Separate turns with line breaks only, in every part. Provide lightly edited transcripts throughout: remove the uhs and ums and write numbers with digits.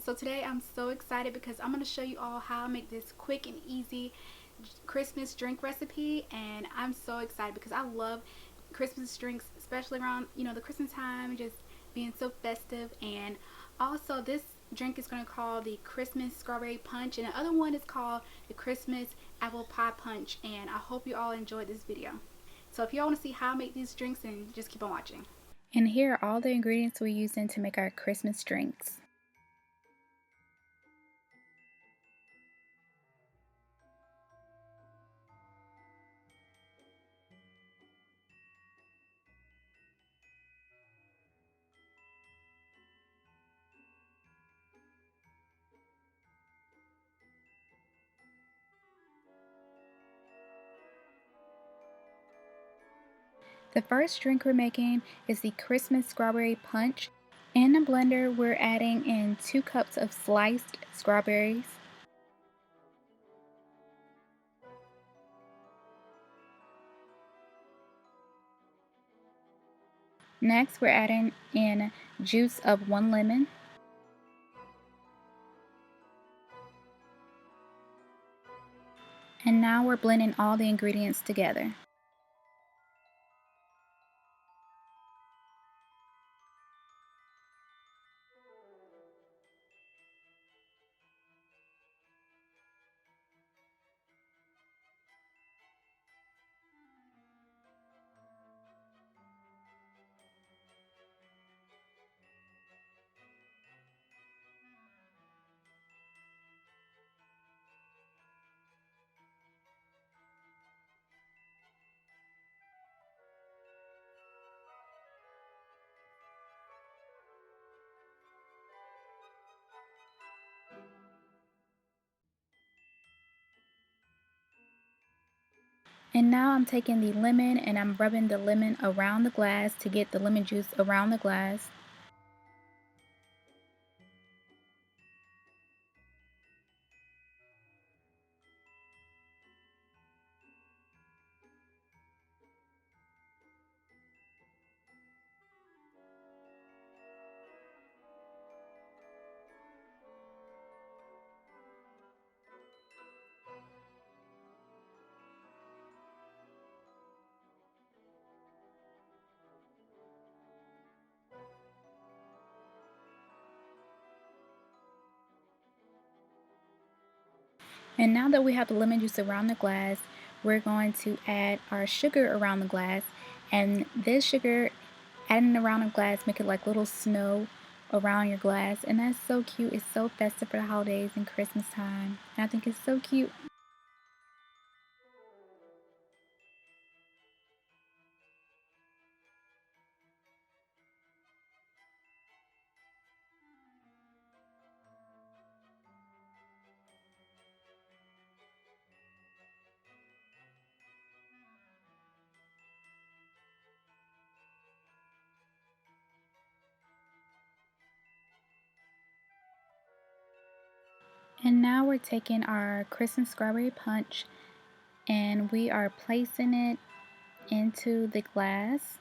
So today I'm so excited because I'm going to show you all how I make this quick and easy Christmas drink recipe, and I'm so excited because I love Christmas drinks, especially around the Christmas time, just being so festive. And also this drink is going to call the Christmas strawberry punch, and the other one is called the Christmas apple pie punch. And I hope you all enjoyed this video. So if you all want to see how I make these drinks, then just keep on watching. And here are all the ingredients we're using to make our Christmas drinks. The first drink we're making is the Christmas strawberry punch. In the blender, we're adding in 2 cups of sliced strawberries. Next, we're adding in juice of 1 lemon. And now we're blending all the ingredients together. And now I'm taking the lemon and I'm rubbing the lemon around the glass to get the lemon juice around the glass. And now that we have the lemon juice around the glass, we're going to add our sugar around the glass. And this sugar, adding around the glass, make it like little snow around your glass. And that's so cute. It's so festive for the holidays and Christmas time. And I think it's so cute. And now we're taking our Christmas strawberry punch and we are placing it into the glass.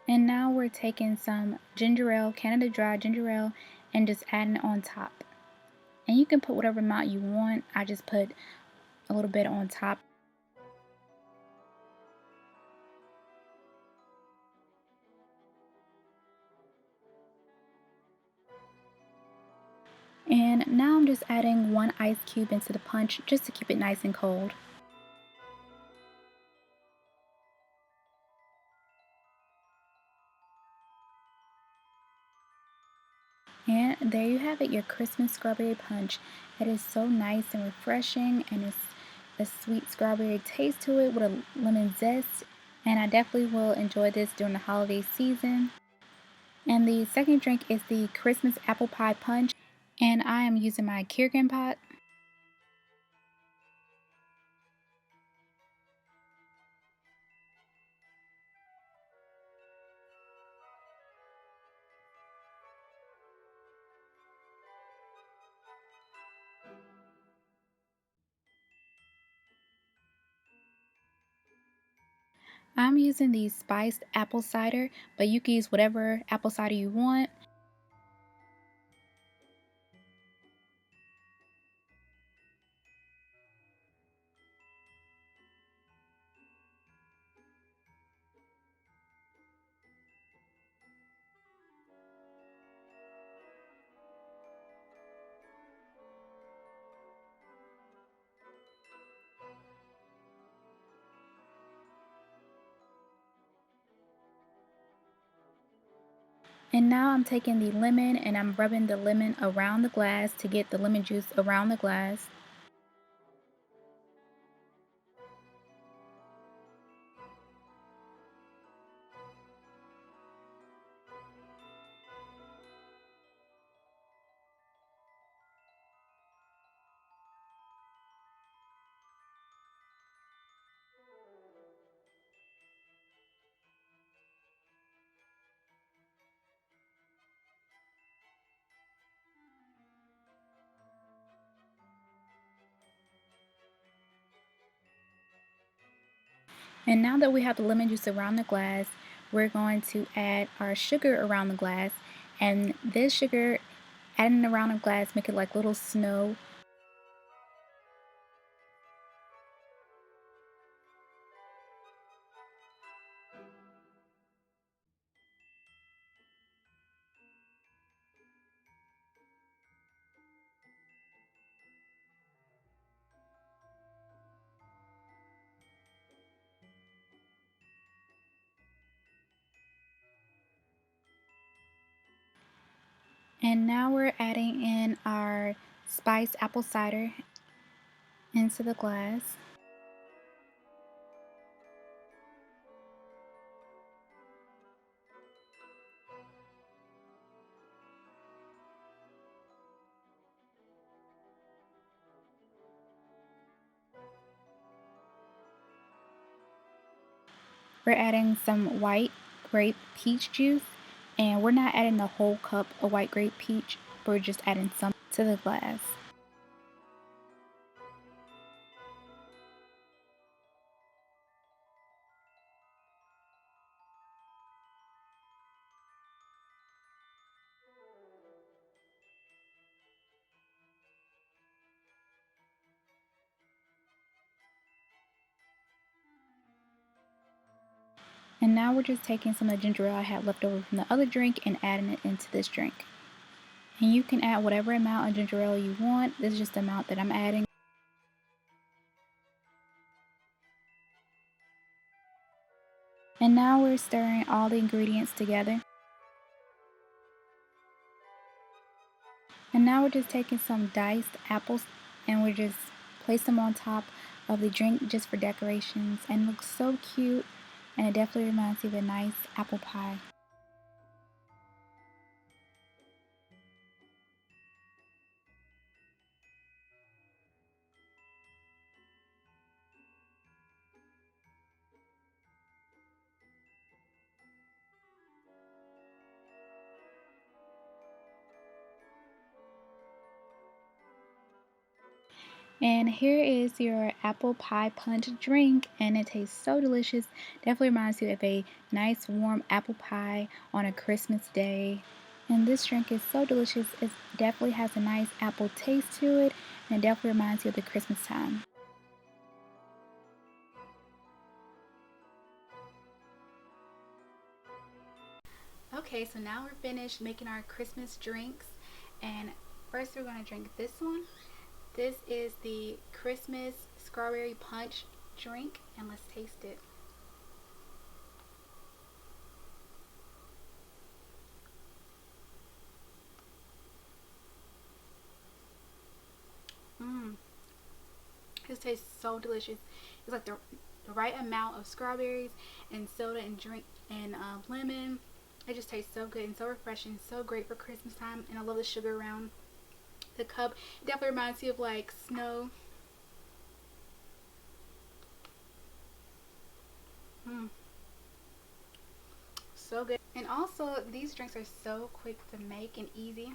And now we're taking some ginger ale, Canada Dry ginger ale, and just adding it on top. And you can put whatever amount you want. I just put a little bit on top. And now I'm just adding 1 ice cube into the punch just to keep it nice and cold. And there you have it, your Christmas strawberry punch. It is so nice and refreshing, and it's a sweet strawberry taste to it with a lemon zest. And I definitely will enjoy this during the holiday season. And the second drink is the Christmas apple pie punch. And I am using my Kirgan pot. I'm using the spiced apple cider, but you can use whatever apple cider you want. And now I'm taking the lemon and I'm rubbing the lemon around the glass to get the lemon juice around the glass. And now that we have the lemon juice around the glass, we're going to add our sugar around the glass. And this sugar, adding around the glass, make it like little snow. And now we're adding in our spiced apple cider into the glass. We're adding some white grape peach juice, and we're not adding the whole cup of white grape peach, we're just adding some to the glass. And now we're just taking some of the ginger ale I had left over from the other drink and adding it into this drink. And you can add whatever amount of ginger ale you want. This is just the amount that I'm adding. And now we're stirring all the ingredients together. And now we're just taking some diced apples and we're just place them on top of the drink just for decorations, and it looks so cute, and it definitely reminds you of a nice apple pie. And here is your apple pie punch drink, and it tastes so delicious. Definitely reminds you of a nice warm apple pie on a Christmas day. And this drink is so delicious. It definitely has a nice apple taste to it, and it definitely reminds you of the Christmas time. Okay, so now we're finished making our Christmas drinks, and first we're going to drink this one. This is the Christmas strawberry punch drink, and let's taste it. Mmm, this tastes so delicious. It's like the right amount of strawberries and soda and drink and lemon. It just tastes so good and so refreshing, so great for Christmas time, and I love the sugar around the cup. It definitely reminds you of like snow. Mmm, so good. And also, these drinks are so quick to make and easy.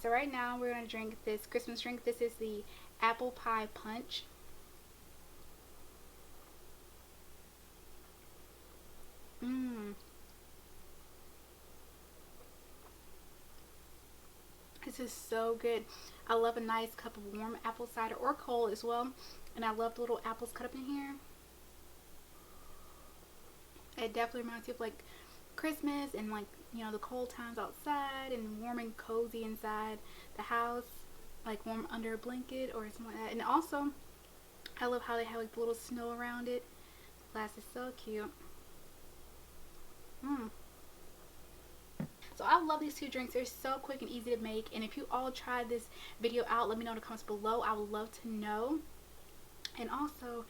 So right now we're going to drink this Christmas drink. This is the apple pie punch. This is so good. I love a nice cup of warm apple cider or cold as well. And I love the little apples cut up in here. It definitely reminds you of like Christmas and like, you know, the cold times outside and warm and cozy inside the house, like warm under a blanket or something like that. And also, I love how they have like the little snow around it. The glass is so cute. So I love these two drinks. They're so quick and easy to make. And if you all tried this video out, let me know in the comments below. I would love to know. And also,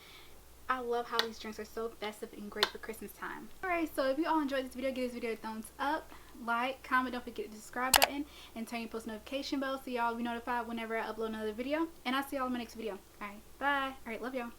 I love how these drinks are so festive and great for Christmas time. Alright, so if you all enjoyed this video, give this video a thumbs up, like, comment, don't forget the subscribe button, and turn your post notification bell so y'all will be notified whenever I upload another video. And I'll see y'all in my next video. Alright, bye. Alright, love y'all.